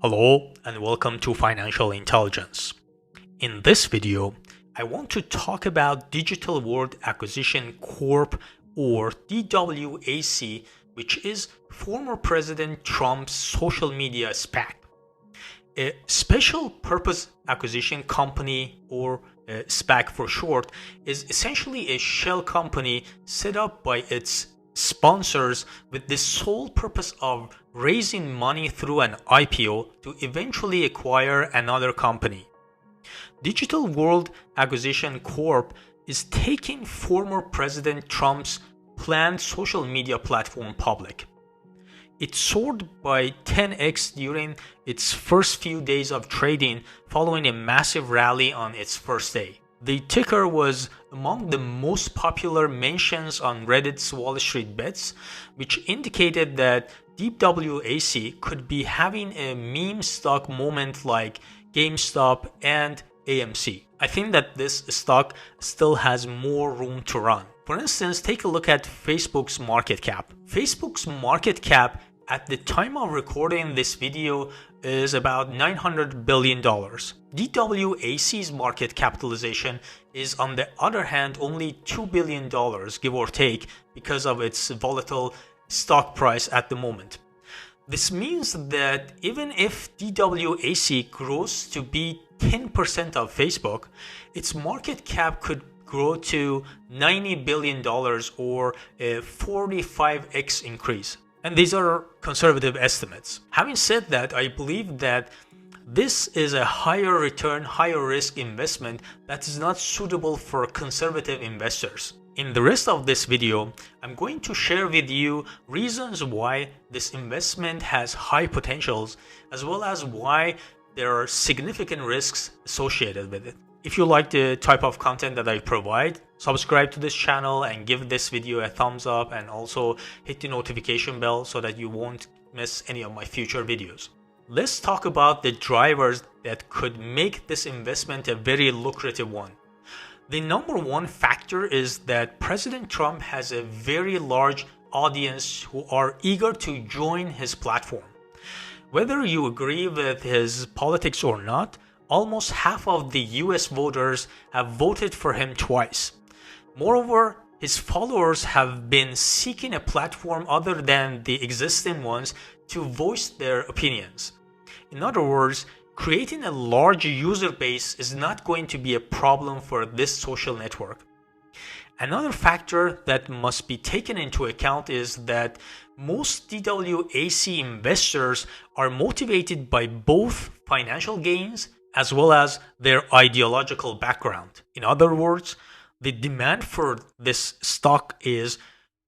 Hello and welcome to Financial Intelligence. In this video, I want to talk about Digital World Acquisition Corp or DWAC, which is former President Trump's social media SPAC. A special purpose acquisition company, or SPAC for short, is essentially a shell company set up by its sponsors with the sole purpose of raising money through an IPO to eventually acquire another company. Digital World Acquisition Corp is taking former President Trump's planned social media platform public. It soared by 10x during its first few days of trading following a massive rally on its first day. The ticker was among the most popular mentions on Reddit's WallStreetBets, which indicated that DWAC could be having a meme stock moment like GameStop and AMC. I think that this stock still has more room to run. For instance, take a look at Facebook's market cap. Facebook's market cap at the time of recording this video is about $900 billion. DWAC's market capitalization is, on the other hand, only $2 billion, give or take, because of its volatile stock price at the moment. This means that even if DWAC grows to be 10% of Facebook, its market cap could grow to $90 billion or a 45x increase. And these are conservative estimates. Having said that, I believe that this is a higher return, higher risk investment that is not suitable for conservative investors. In the rest of this video, I'm going to share with you reasons why this investment has high potentials, as well as why there are significant risks associated with it. If you like the type of content that I provide, subscribe to this channel and give this video a thumbs up, and also hit the notification bell so that you won't miss any of my future videos. Let's talk about the drivers that could make this investment a very lucrative one. The number one factor is that President Trump has a very large audience who are eager to join his platform. Whether you agree with his politics or not, almost half of the US voters have voted for him twice. Moreover, his followers have been seeking a platform other than the existing ones to voice their opinions. In other words, creating a large user base is not going to be a problem for this social network. Another factor that must be taken into account is that most DWAC investors are motivated by both financial gains as well as their ideological background. In other words, the demand for this stock is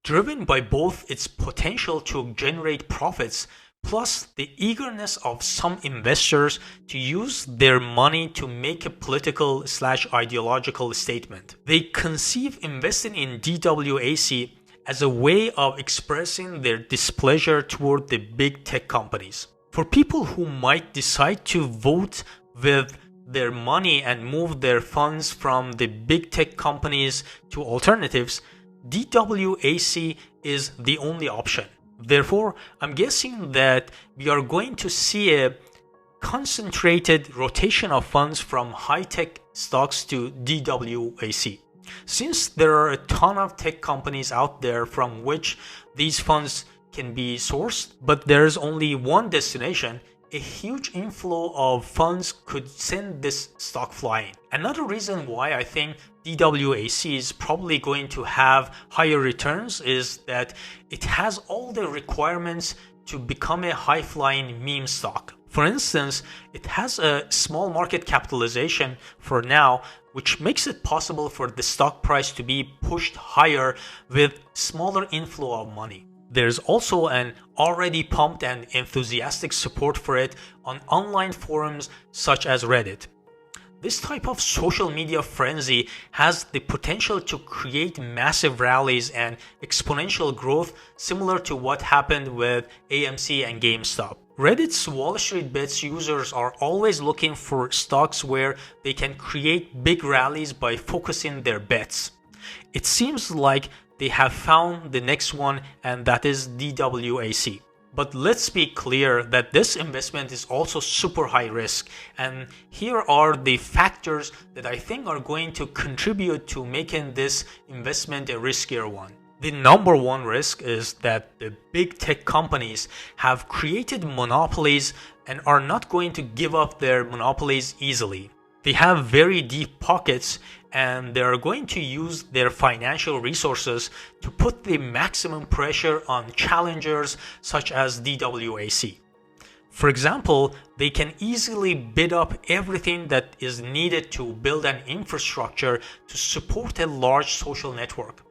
driven by both its potential to generate profits plus the eagerness of some investors to use their money to make a political/ideological statement. They conceive investing in DWAC as a way of expressing their displeasure toward the big tech companies. For people who might decide to vote with their money and move their funds from the big tech companies to alternatives, DWAC is the only option. Therefore, I'm guessing that we are going to see a concentrated rotation of funds from high-tech stocks to DWAC. Since there are a ton of tech companies out there from which these funds can be sourced, but there's only one destination, a huge inflow of funds could send this stock flying. Another reason why I think DWAC is probably going to have higher returns is that it has all the requirements to become a high-flying meme stock. For instance, it has a small market capitalization for now, which makes it possible for the stock price to be pushed higher with smaller inflow of money. There's also an already pumped and enthusiastic support for it on online forums such as Reddit. This type of social media frenzy has the potential to create massive rallies and exponential growth similar to what happened with AMC and GameStop. Reddit's WallStreetBets users are always looking for stocks where they can create big rallies by focusing their bets. It seems like they have found the next one, and that is DWAC. But let's be clear that this investment is also super high risk, and here are the factors that I think are going to contribute to making this investment a riskier one. The number one risk is that the big tech companies have created monopolies and are not going to give up their monopolies easily. They have very deep pockets and they are going to use their financial resources to put the maximum pressure on challengers such as DWAC. For example, they can easily bid up everything that is needed to build an infrastructure to support a large social network.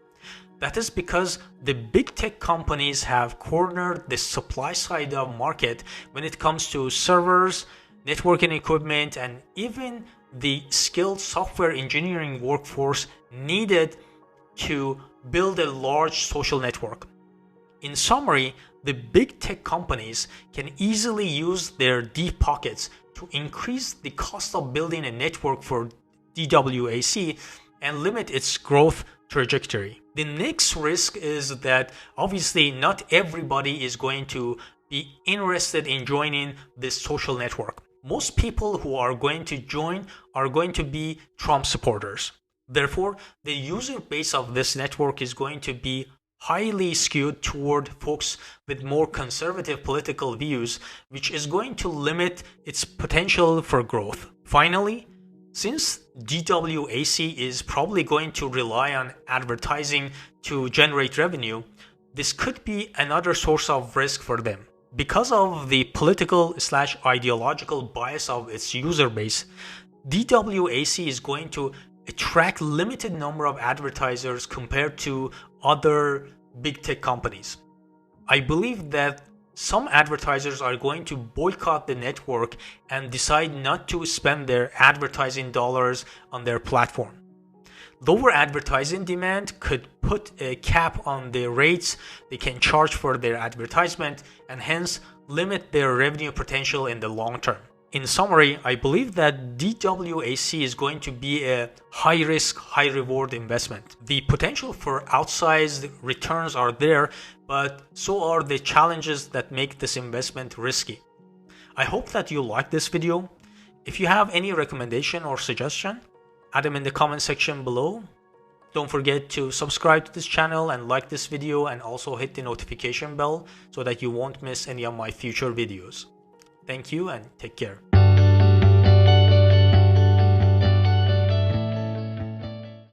That is because the big tech companies have cornered the supply side of market when it comes to servers, networking equipment, and even the skilled software engineering workforce needed to build a large social network. In summary, the big tech companies can easily use their deep pockets to increase the cost of building a network for DWAC and limit its growth trajectory. The next risk is that obviously not everybody is going to be interested in joining this social network. Most people who are going to join are going to be Trump supporters. Therefore, the user base of this network is going to be highly skewed toward folks with more conservative political views, which is going to limit its potential for growth. Finally, since DWAC is probably going to rely on advertising to generate revenue, this could be another source of risk for them. Because of the political/ideological bias of its user base, DWAC is going to attract limited number of advertisers compared to other big tech companies. I believe that some advertisers are going to boycott the network and decide not to spend their advertising dollars on their platform. Lower advertising demand could put a cap on the rates they can charge for their advertisement and hence limit their revenue potential in the long term. In summary, I believe that DWAC is going to be a high risk, high reward investment. The potential for outsized returns are there, but so are the challenges that make this investment risky. I hope that you like this video. If you have any recommendation or suggestion, add them in the comment section below. Don't forget to subscribe to this channel and like this video, and also hit the notification bell so that you won't miss any of my future videos. Thank you and take care.